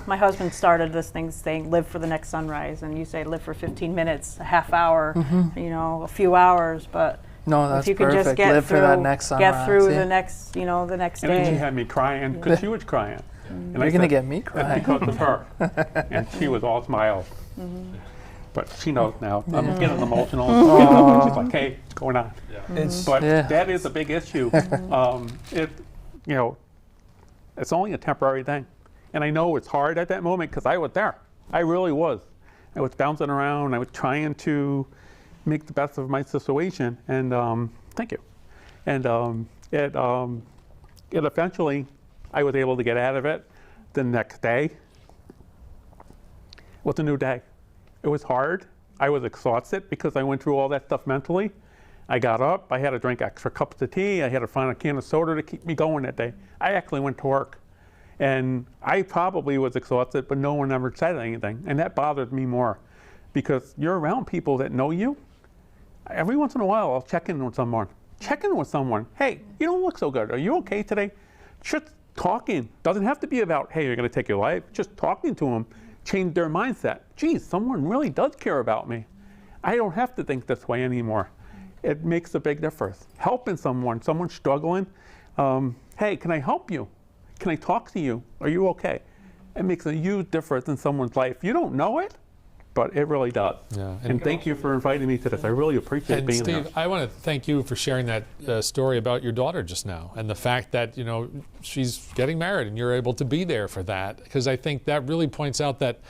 My husband started this thing saying, live for the next sunrise, and you say live for 15 minutes, a half hour, you know, a few hours, but
No, that's
if you can
perfect.
just get
Live
through,
for that next sunrise.
get through
Yeah.
the next, you know, the next
And then she
day.
had me crying, because she was crying. And
You're
I
going to
said,
get me
"It's
crying.
because of her." And she was all smiles. But she knows now. I'm getting emotional. She's like, hey, what's going on? But that is a big issue. You know, it's only a temporary thing. And I know it's hard at that moment, because I was there. I really was. I was bouncing around. I was trying to make the best of my situation. And thank you. And And eventually, I was able to get out of it. The next day was a new day. It was hard. I was exhausted because I went through all that stuff mentally. I got up, I had to drink extra cups of tea, I had to find a can of soda to keep me going that day. I actually went to work. And I probably was exhausted, but no one ever said anything. And that bothered me more because you're around people that know you. Every once in a while, I'll check in with someone. Check in with someone. Hey, you don't look so good. Are you okay today? Just talking. Doesn't have to be about, hey, you're going to take your life. Just talking to them, change their mindset. Geez, someone really does care about me. I don't have to think this way anymore. It makes a big difference. Helping someone struggling. Hey, can I help you? Can I talk to you? Are you okay? It makes a huge difference in someone's life. You don't know it, but it really does. Yeah. And thank you for inviting me to this. I really appreciate being here.
Steve, I want to thank you for sharing that story about your daughter just now, and the fact that, you know, she's getting married and you're able to be there for that, because I think that really points out that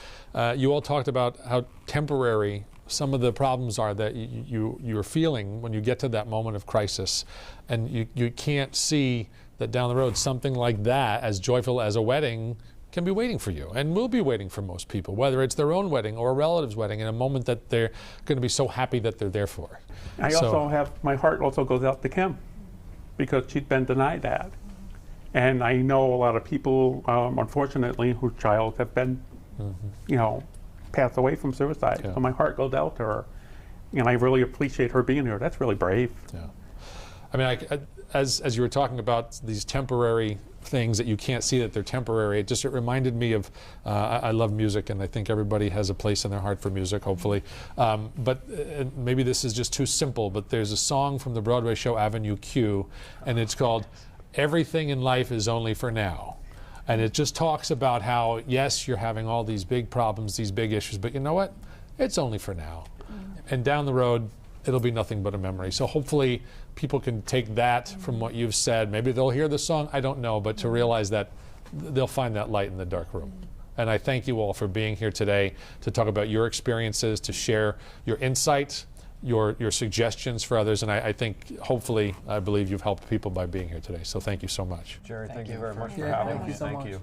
you all talked about how temporary some of the problems are that you're feeling when you get to that moment of crisis, and you can't see that down the road something like that, as joyful as a wedding, can be waiting for you and will be waiting for most people, whether it's their own wedding or a relative's wedding, in a moment that they're going to be so happy that they're there for.
I also have, my heart also goes out to Kim because she's been denied that. And I know a lot of people, unfortunately, whose child have been, you know, passed away from suicide. Yeah. So my heart goes out to her. And I really appreciate her being here. That's really brave.
Yeah. I mean, as you were talking about these temporary things that you can't see that they're temporary, it reminded me of, I love music, and I think everybody has a place in their heart for music, hopefully. But maybe this is just too simple, but there's a song from the Broadway show Avenue Q, and it's called Everything in Life is Only for Now. And it just talks about how, yes, you're having all these big problems, these big issues, but you know what? It's only for now. And down the road, it'll be nothing but a memory. So hopefully people can take that from what you've said. Maybe they'll hear the song, I don't know, but to realize that they'll find that light in the dark room. And I thank you all for being here today to talk about your experiences, to share your insights, your suggestions for others. And I think, hopefully, I believe you've helped people by being here today. So thank you so much.
Jerry, thank you very much for having me.
Thank you.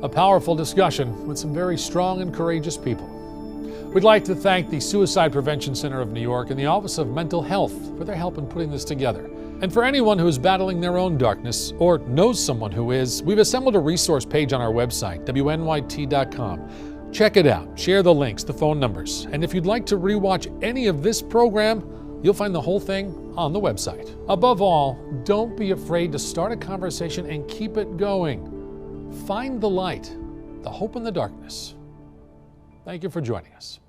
A powerful discussion with some very strong and courageous people. We'd like to thank the Suicide Prevention Center of New York and the Office of Mental Health for their help in putting this together. And for anyone who is battling their own darkness or knows someone who is, we've assembled a resource page on our website, WNYT.com. Check it out, share the links, the phone numbers, and if you'd like to rewatch any of this program, you'll find the whole thing on the website. Above all, don't be afraid to start a conversation and keep it going. Find the light, the hope in the darkness. Thank you for joining us.